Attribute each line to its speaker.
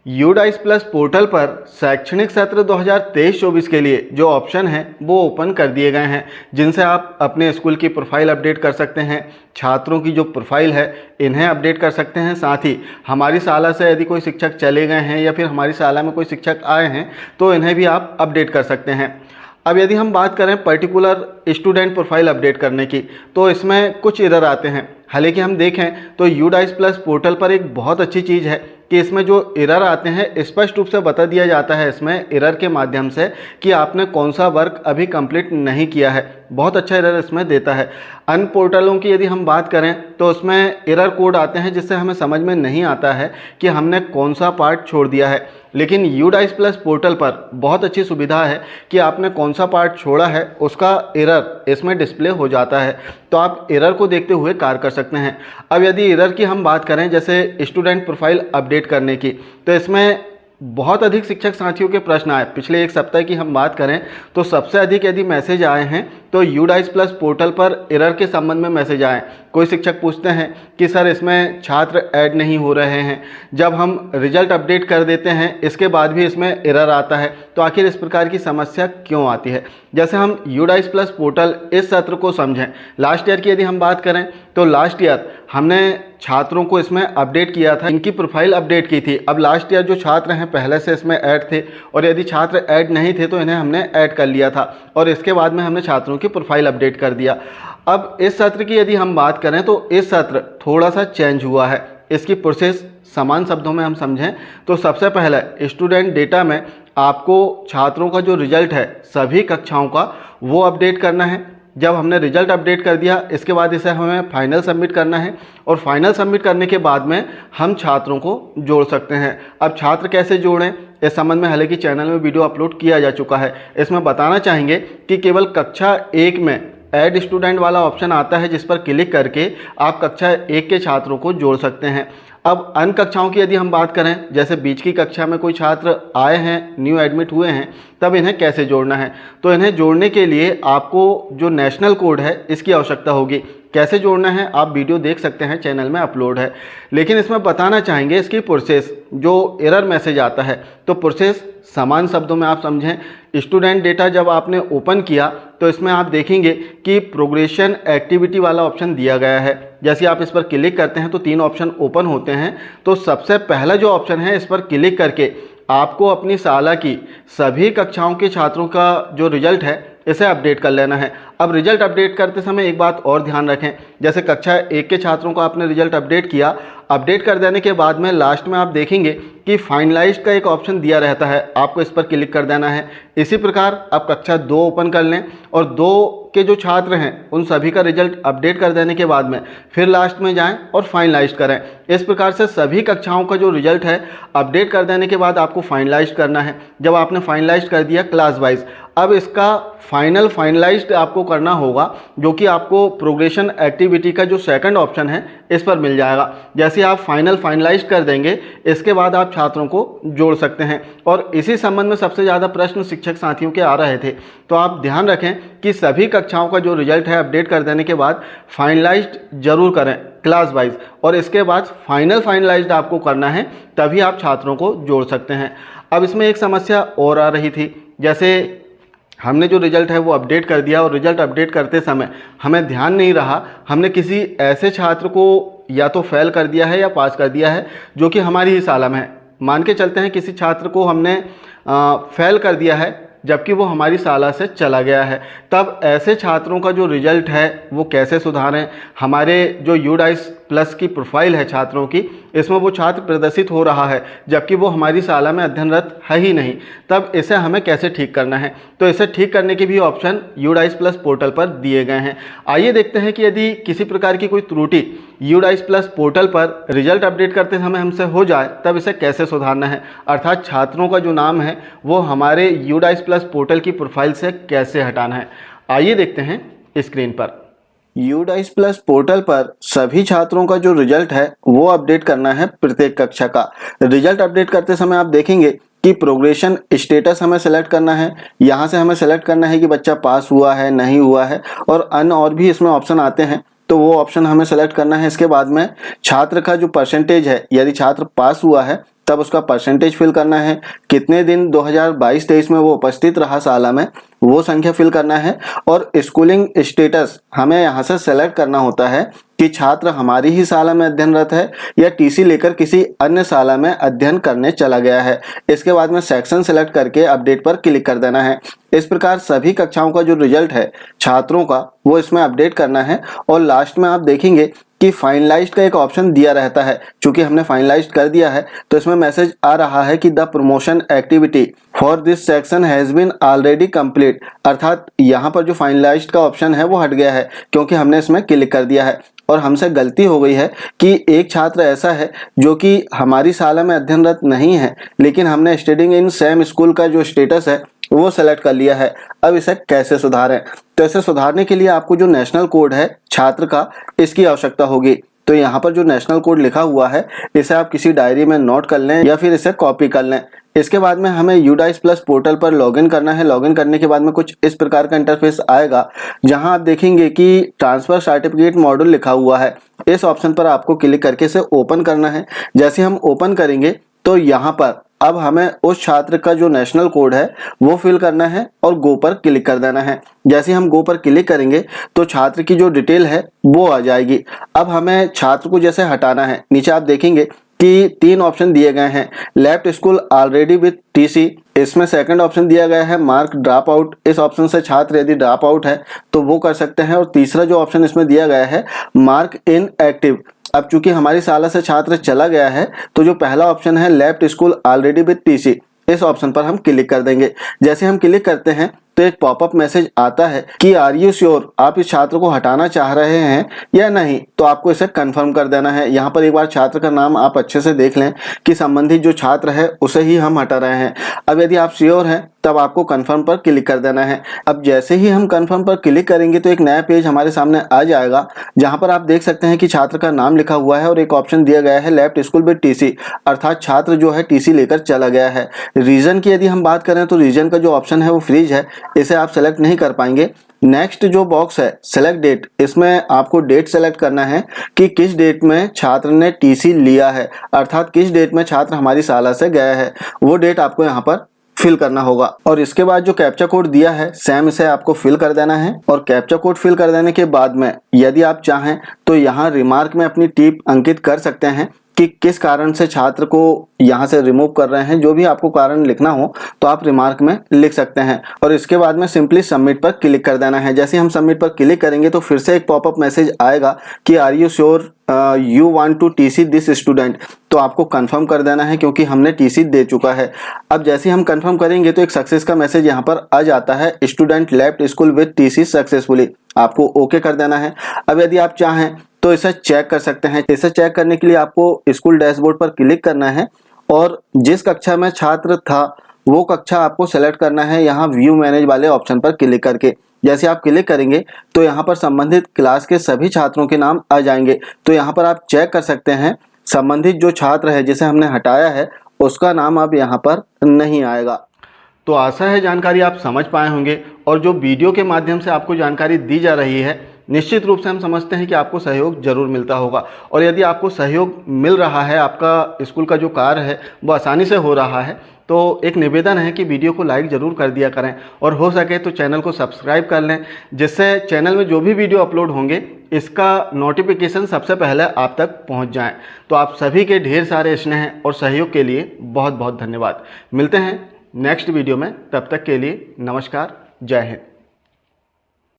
Speaker 1: UDISE plus portal पर शैक्षणिक सत्र 2023-24 के लिए जो ऑप्शन हैं वो ओपन कर दिए गए हैं, जिनसे आप अपने स्कूल की प्रोफाइल अपडेट कर सकते हैं, छात्रों की जो प्रोफाइल है इन्हें अपडेट कर सकते हैं। साथ ही हमारी शाला से यदि कोई शिक्षक चले गए हैं या फिर हमारी शाला में कोई शिक्षक आए हैं तो इन्हें भी आप अपडेट कर सकते हैं। अब यदि हम बात करें पर्टिकुलर स्टूडेंट प्रोफाइल अपडेट करने की तो इसमें कुछ एरर आते हैं। हालांकि हम देखें तो यूडाइस प्लस पोर्टल पर एक बहुत अच्छी चीज़ है कि इसमें जो एरर आते हैं स्पष्ट रूप से बता दिया जाता है इसमें एरर के माध्यम से कि आपने कौन सा वर्क अभी कंप्लीट नहीं किया है। बहुत अच्छा एरर इसमें देता है। अन्य पोर्टलों की यदि हम बात करें तो उसमें एरर कोड आते हैं जिससे हमें समझ में नहीं आता है कि हमने कौन सा पार्ट छोड़ दिया है। लेकिन यूडाइस प्लस पोर्टल पर बहुत अच्छी सुविधा है कि आपने कौन सा पार्ट छोड़ा है उसका एरर इसमें डिस्प्ले हो जाता है, तो आप एरर को देखते हुए कार्य कर सकते हैं। अब यदि एरर की हम बात करें जैसे स्टूडेंट प्रोफाइल अपडेट करने की, तो इसमें बहुत अधिक शिक्षक साथियों के प्रश्न आए। पिछले एक सप्ताह की हम बात करें तो सबसे अधिक यदि मैसेज आए हैं तो यूडाइस प्लस पोर्टल पर एरर के संबंध में मैसेज आए। कोई शिक्षक पूछते हैं कि सर इसमें छात्र ऐड नहीं हो रहे हैं, जब हम रिजल्ट अपडेट कर देते हैं इसके बाद भी इसमें एरर आता है, तो आखिर इस प्रकार की समस्या क्यों आती है। जैसे हम यूडाइस प्लस पोर्टल इस सत्र को समझें, लास्ट ईयर की यदि हम बात करें तो लास्ट ईयर हमने छात्रों को इसमें अपडेट किया था, इनकी प्रोफाइल अपडेट की थी। अब लास्ट ईयर जो छात्र हैं पहले से इसमें ऐड थे और यदि छात्र ऐड नहीं थे तो इन्हें हमने ऐड कर लिया था और इसके बाद में हमने छात्रों की प्रोफाइल अपडेट कर दिया। अब इस सत्र की यदि हम बात करें तो इस सत्र थोड़ा सा चेंज हुआ है। इसकी प्रोसेस समान शब्दों में हम समझें तो सबसे पहले स्टूडेंट डेटा में आपको छात्रों का जो रिजल्ट है सभी कक्षाओं का वो अपडेट करना है। जब हमने रिजल्ट अपडेट कर दिया इसके बाद इसे हमें फाइनल सबमिट करना है और फाइनल सबमिट करने के बाद में हम छात्रों को जोड़ सकते हैं। अब छात्र कैसे जोड़ें इस संबंध में हालांकि चैनल में वीडियो अपलोड किया जा चुका है। इसमें बताना चाहेंगे कि केवल कक्षा 1 में ऐड स्टूडेंट वाला ऑप्शन आता है जिस पर क्लिक करके आप कक्षा 1 के छात्रों को जोड़ सकते हैं। अब अन्य कक्षाओं की यदि हम बात करें जैसे बीच की कक्षा में कोई छात्र आए हैं, न्यू एडमिट हुए हैं, तब इन्हें कैसे जोड़ना है, तो इन्हें जोड़ने के लिए आपको जो नेशनल कोड है इसकी आवश्यकता होगी। कैसे जोड़ना है आप वीडियो देख सकते हैं, चैनल में अपलोड है। लेकिन इसमें बताना चाहेंगे इसकी प्रोसेस, जो एरर मैसेज आता है तो प्रोसेस समान शब्दों में आप समझें। स्टूडेंट डेटा जब आपने ओपन किया तो इसमें आप देखेंगे कि प्रोग्रेशन एक्टिविटी वाला ऑप्शन दिया गया है। जैसे आप इस पर क्लिक करते हैं तो 3 ऑप्शन ओपन होते हैं। तो सबसे पहला जो ऑप्शन है इस पर क्लिक करके आपको अपनी शाला की सभी कक्षाओं के छात्रों का जो रिजल्ट है इसे अपडेट कर लेना है। अब रिजल्ट अपडेट करते समय एक बात और ध्यान रखें, जैसे कक्षा 1 के छात्रों को आपने रिजल्ट अपडेट किया, अपडेट कर देने के बाद में लास्ट में आप देखेंगे कि फाइनलाइज्ड का एक ऑप्शन दिया रहता है, आपको इस पर क्लिक कर देना है। इसी प्रकार आप कक्षा 2 ओपन कर लें और 2 के जो छात्र हैं उन सभी का रिजल्ट अपडेट कर देने के बाद में फिर लास्ट में जाएं और फाइनलाइज करें। इस प्रकार से सभी कक्षाओं का जो रिजल्ट है अपडेट कर देने के बाद आपको फाइनलाइज करना है। जब आपने फाइनलाइज कर दिया क्लास वाइज, अब इसका फाइनलाइज्ड आपको करना होगा, जो कि आपको प्रोग्रेशन एक्टिविटी का जो सेकंड ऑप्शन है इस पर मिल जाएगा। जैसे आप फाइनलाइज कर देंगे इसके बाद आप छात्रों को जोड़ सकते हैं। और इसी संबंध में सबसे ज़्यादा प्रश्न शिक्षक साथियों के आ रहे थे, तो आप ध्यान रखें कि सभी कक्षाओं का जो रिजल्ट है अपडेट कर देने के बाद फाइनलाइज्ड जरूर करें क्लास वाइज, और इसके बाद फाइनलाइज्ड आपको करना है, तभी आप छात्रों को जोड़ सकते हैं। अब इसमें एक समस्या और आ रही थी, जैसे हमने जो रिजल्ट है वो अपडेट कर दिया और रिजल्ट अपडेट करते समय हमें ध्यान नहीं रहा, हमने किसी ऐसे छात्र को या तो फेल कर दिया है या पास कर दिया है जो कि हमारी ही शाला में है। मान के चलते हैं किसी छात्र को हमने फेल कर दिया है जबकि वो हमारी शाला से चला गया है, तब ऐसे छात्रों का जो रिजल्ट है वो कैसे सुधारें। हमारे जो यूडाइस प्लस की प्रोफाइल है छात्रों की, इसमें वो छात्र प्रदर्शित हो रहा है जबकि वो हमारी शाला में अध्ययनरत है ही नहीं, तब इसे हमें कैसे ठीक करना है। तो इसे ठीक करने के भी ऑप्शन यूडाइस प्लस पोर्टल पर दिए गए हैं। आइए देखते हैं कि यदि किसी प्रकार की कोई त्रुटि यूडाइस प्लस पोर्टल पर रिजल्ट अपडेट करते समय हमसे हो जाए तब इसे कैसे सुधारना है, अर्थात छात्रों का जो नाम है वो हमारे यूडाइस प्लस पोर्टल की प्रोफाइल से कैसे हटाना है। आइए देखते हैं स्क्रीन पर। यूडाइस प्लस पोर्टल पर सभी छात्रों का जो रिजल्ट है वो अपडेट करना है। प्रत्येक कक्षा का रिजल्ट अपडेट करते समय आप देखेंगे कि प्रोग्रेशन स्टेटस हमें सेलेक्ट करना है। यहाँ से हमें सेलेक्ट करना है कि बच्चा पास हुआ है नहीं हुआ है, और अन्य और भी इसमें ऑप्शन आते हैं तो वो ऑप्शन हमें सेलेक्ट करना है। इसके बाद में छात्र का जो परसेंटेज है, यदि छात्र पास हुआ है तब उसका परसेंटेज फिल करना है, कितने दिन 2022-23 में वो उपस्थित रहा शाला में वो संख्या फिल करना है, और स्कूलिंग स्टेटस हमें यहाँ से सेलेक्ट करना होता है कि छात्र हमारी ही शाला में अध्ययनरत है या टीसी लेकर किसी अन्य शाला में अध्ययन करने चला गया है। इसके बाद में सेक्शन सेलेक्ट करके अपडेट पर क्लिक कर देना है। इस प्रकार सभी कक्षाओं का जो रिजल्ट है छात्रों का वो इसमें अपडेट करना है, और लास्ट में आप देखेंगे कि फाइनलाइज्ड का एक ऑप्शन दिया रहता है। चूंकि हमने फाइनलाइज्ड कर दिया है तो इसमें मैसेज आ रहा है कि the promotion activity for this section has been already complete, अर्थात यहाँ पर जो फाइनलाइज्ड का ऑप्शन है वो हट गया है क्योंकि हमने इसमें क्लिक कर दिया है। और हमसे गलती हो गई है कि एक छात्र ऐसा है जो कि हमारी शाला में अध्ययनरत नहीं है, लेकिन हमने स्टडिंग इन सेम स्कूल का जो स्टेटस है वो सेलेक्ट कर लिया है। अब इसे कैसे सुधारें? तो इसे सुधारने के लिए आपको जो नेशनल कोड है छात्र का, इसकी आवश्यकता होगी। तो यहाँ पर जो नेशनल कोड लिखा हुआ है इसे आप किसी डायरी में नोट कर लें या फिर इसे कॉपी कर लें। इसके बाद में हमें UDICE प्लस पोर्टल पर लॉगिन करना है। लॉगिन करने के बाद में कुछ इस प्रकार का इंटरफेस आएगा जहां आप देखेंगे कि ट्रांसफर सर्टिफिकेट मॉड्यूल लिखा हुआ है। इस ऑप्शन पर आपको क्लिक करके इसे ओपन करना है। जैसे हम ओपन करेंगे तो यहाँ पर अब हमें उस छात्र का जो नेशनल कोड है वो फिल करना है और गो पर क्लिक कर देना है। जैसे हम गो पर क्लिक करेंगे तो छात्र की जो डिटेल है वो आ जाएगी। अब हमें छात्र को जैसे हटाना है, नीचे आप देखेंगे कि 3 ऑप्शन दिए गए हैं। Left school already with TC, इसमें सेकंड ऑप्शन दिया गया है मार्क ड्रॉप आउट। इस ऑप्शन से छात्र यदि ड्रॉप आउट है तो वो कर सकते हैं। और तीसरा जो ऑप्शन इसमें दिया गया है मार्क इन एक्टिव। अब चूंकि हमारी शाला से छात्र चला गया है तो जो पहला ऑप्शन है left school already with TC, इस ऑप्शन पर हम क्लिक कर देंगे। जैसे हम क्लिक करते हैं तो एक पॉपअप मैसेज आता है कि आर यू श्योर, आप इस छात्र को हटाना चाह रहे हैं या नहीं। तो आपको इसे कंफर्म कर देना है। यहाँ पर एक बार छात्र का नाम आप अच्छे से देख लें कि संबंधित जो छात्र है उसे ही हम हटा रहे हैं। अब यदि आप श्योर हैं तब आपको कंफर्म पर क्लिक कर देना है। अब जैसे ही हम कंफर्म पर क्लिक करेंगे तो एक नया पेज हमारे सामने आ जाएगा जहां पर आप देख सकते हैं कि छात्र का नाम लिखा हुआ है और एक ऑप्शन दिया गया है लेफ्ट स्कूल विद टीसी, अर्थात छात्र जो है टीसी लेकर चला गया है। रीजन की यदि हम बात करें तो रीजन का जो ऑप्शन है वो फ्रीज है, इसे आप सेलेक्ट नहीं कर पाएंगे। नेक्स्ट जो बॉक्स है सेलेक्ट डेट, इसमें आपको डेट सेलेक्ट करना है कि किस डेट में छात्र ने टीसी लिया है, अर्थात किस डेट में छात्र हमारी शाला से गया है, वो डेट आपको यहाँ पर फिल करना होगा। और इसके बाद जो कैप्चा कोड दिया है सेम इसे आपको फिल कर देना है। और कैप्चा कोड फिल कर देने के बाद में यदि आप चाहें तो यहाँ रिमार्क में अपनी टिप अंकित कर सकते हैं कि किस कारण से छात्र को यहाँ से रिमूव कर रहे हैं। जो भी आपको कारण लिखना हो तो आप रिमार्क में लिख सकते हैं। और इसके बाद में सिंपली सबमिट पर क्लिक कर देना है। जैसे हम सबमिट पर क्लिक करेंगे तो फिर से एक पॉपअप मैसेज आएगा कि are you sure you want to TC this student. तो आपको कंफर्म कर देना है क्योंकि हमने टीसी दे चुका है। अब जैसे हम कंफर्म करेंगे तो एक सक्सेस का मैसेज यहाँ पर आ जाता है, student left school with TC successfully, आपको ओके कर देना है। अब यदि आप चाहें तो इसे चेक कर सकते हैं। इसे चेक करने के लिए आपको स्कूल डैशबोर्ड पर क्लिक करना है और जिस कक्षा में छात्र था वो कक्षा आपको सेलेक्ट करना है यहाँ व्यू मैनेज वाले ऑप्शन पर क्लिक करके। जैसे आप क्लिक करेंगे तो यहाँ पर संबंधित क्लास के सभी छात्रों के नाम आ जाएंगे। तो यहाँ पर आप चेक कर सकते हैं संबंधित जो छात्र है जिसे हमने हटाया है उसका नाम अब यहाँ पर नहीं आएगा। तो आशा है जानकारी आप समझ पाए होंगे और जो वीडियो के माध्यम से आपको जानकारी दी जा रही है निश्चित रूप से हम समझते हैं कि आपको सहयोग जरूर मिलता होगा। और यदि आपको सहयोग मिल रहा है, आपका स्कूल का जो कार्य है वो आसानी से हो रहा है, तो एक निवेदन है कि वीडियो को लाइक ज़रूर कर दिया करें और हो सके तो चैनल को सब्सक्राइब कर लें, जिससे चैनल में जो भी वीडियो अपलोड होंगे इसका नोटिफिकेशन सबसे पहले आप तक पहुंच जाए। तो आप सभी के ढेर सारे स्नेह और सहयोग के लिए बहुत बहुत धन्यवाद। मिलते हैं नेक्स्ट वीडियो में, तब तक के लिए नमस्कार, जय हिंद।